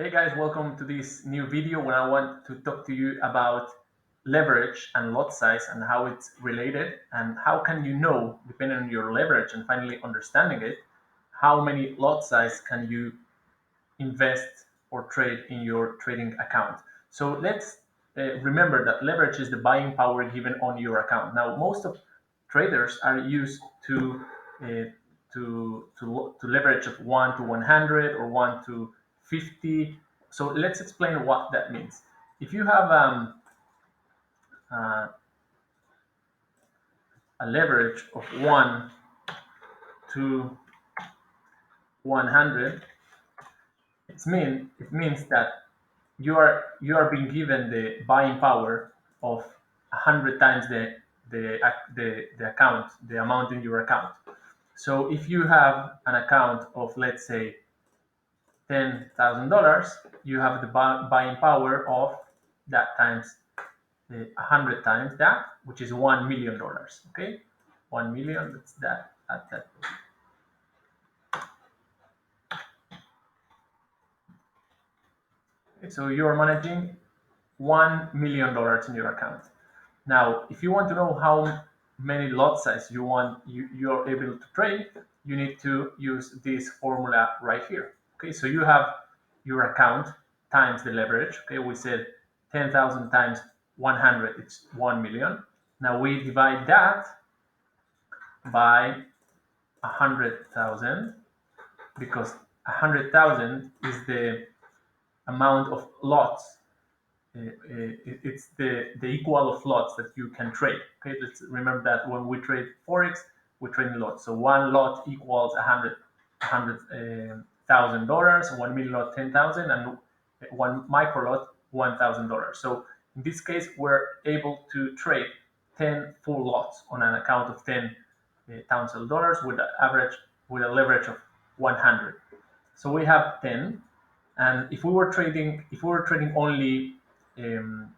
Hey guys, welcome to this new video where I want to talk to you about leverage and lot size and how it's related and how can you know, depending on your leverage and finally understanding it, how many lot size can you invest or trade in your trading account. So let's remember that leverage is the buying power given on your account. Now, most of traders are used to uh, to leverage of 1 to 100 or 1 to 50. So let's explain what that means. If you have uh, a leverage of 1 to 100, it means that you are being given the buying power of 100 times the account, the amount in your account. So if you have an account of, let's say, $10,000, you have the buying power of that times 100 times that, which is $1 million. Okay, 1 million. That's that. At that. Okay, so you are managing $1 million in your account. Now, if you want to know how many lot size you're able to trade, you need to use this formula right here. Okay, so you have your account times the leverage. Okay, we said 10,000 times 100, it's 1 million. Now we divide that by 100,000 because 100,000 is the amount of lots. It's the equal of lots that you can trade. Okay, let's remember that when we trade Forex, we trade in lots. So one lot equals $100,000, 1 million lot 10,000, and one micro lot $1,000. So in this case, we're able to trade 10 full lots on an account of $10,000 with a leverage of 100. So we have 10, and if we were trading um,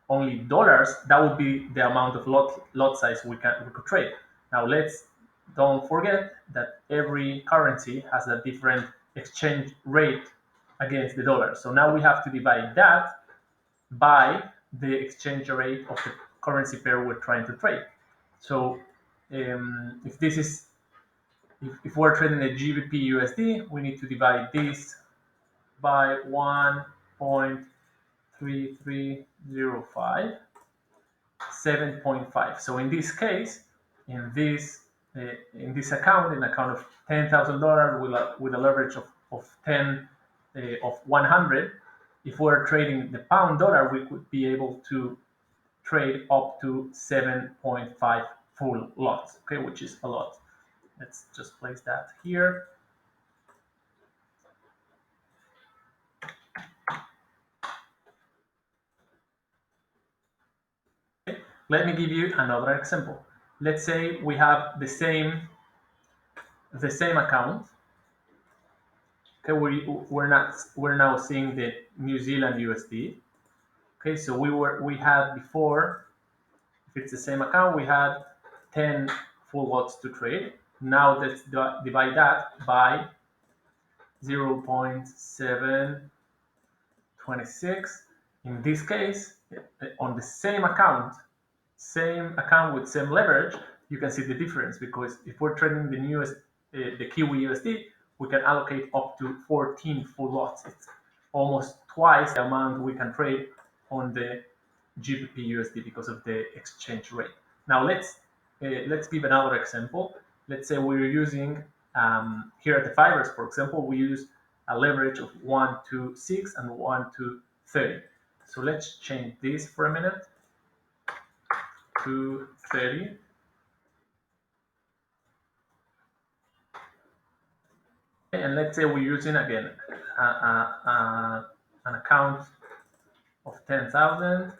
only dollars, that would be the amount of lot size we could trade. Now let's don't forget that every currency has a different exchange rate against the dollar. So now we have to divide that by the exchange rate of the currency pair we're trying to trade. So if this is if we're trading a GBP USD, we need to divide this by 1.3305, 7.5. So in this case, in this account, in account of $10,000 with a leverage of 10 of 100, if we're trading the pound dollar, we could be able to trade up to 7.5 full lots. Okay, which is a lot. Let's just place that here. Let me give you another example. Let's say we have the same account. Okay, we're now seeing the New Zealand USD. Okay, so we had before, if it's the same account, we had 10 full lots to trade. Now let's divide that by 0.726. In this case, on the same account with same leverage, you can see the difference, because if we're trading the Kiwi USD, we can allocate up to 14 full lots. It's almost twice the amount we can trade on the GBP USD because of the exchange rate. Now let's give another example. Let's say we're using here at the 5ers, for example, we use a leverage of 1 to 6 and 1 to 30. So let's change this for a minute to 30. And let's say we're using again an account of 10,000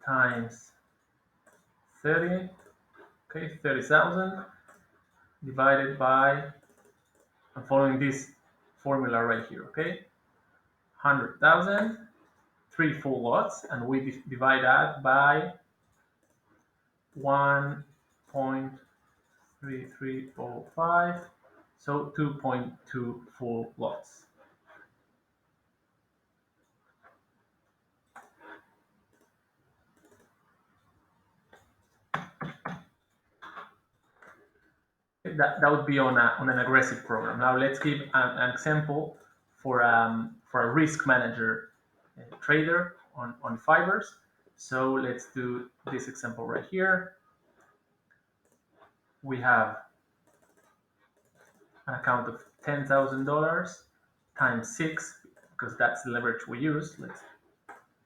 times 30. Okay, 30,000 divided by, I'm following this formula right here. Okay, 100,000, 3 full lots, and we divide that by 1.3305, so 2.2 full lots. That would be on an aggressive program. Now let's give an example for a risk manager trader on 5ers. So let's do this example right here. We have an account of $10,000 times 6, because that's the leverage we use. Let's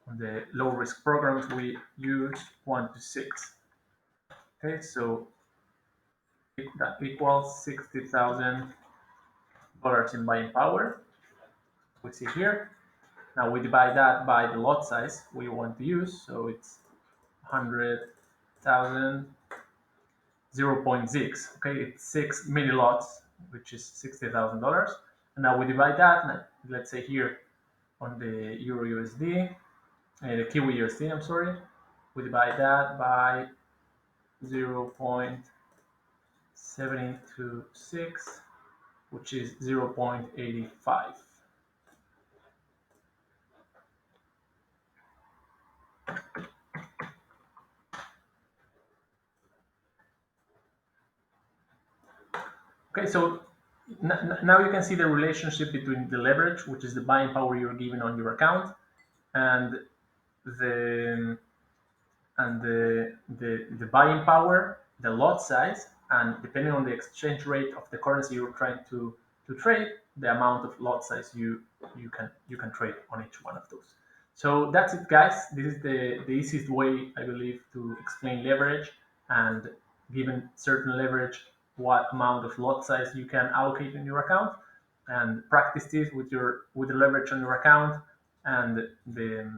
On the low risk programs we use 1 to 6. Okay, so that equals $60,000 in buying power. We see here. Now we divide that by the lot size we want to use, so it's 100,000, 0.6. Okay, it's 6 mini lots, which is $60,000. And now we divide that, let's say here on the Euro USD, the Kiwi USD, I'm sorry, we divide that by 0.726, which is 0.85. Okay, so now you can see the relationship between the leverage, which is the buying power you're given on your account, and the the buying power, the lot size, and depending on the exchange rate of the currency you're trying to trade, the amount of lot size you can trade on each one of those. So that's it, guys. This is the easiest way, I believe, to explain leverage, and given certain leverage, what amount of lot size you can allocate in your account, and practice this with the leverage on your account and the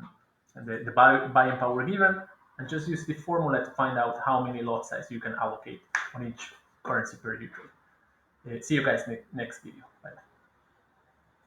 buying power given, and just use the formula to find out how many lot size you can allocate on each currency pair you trade. See you guys next video. Bye.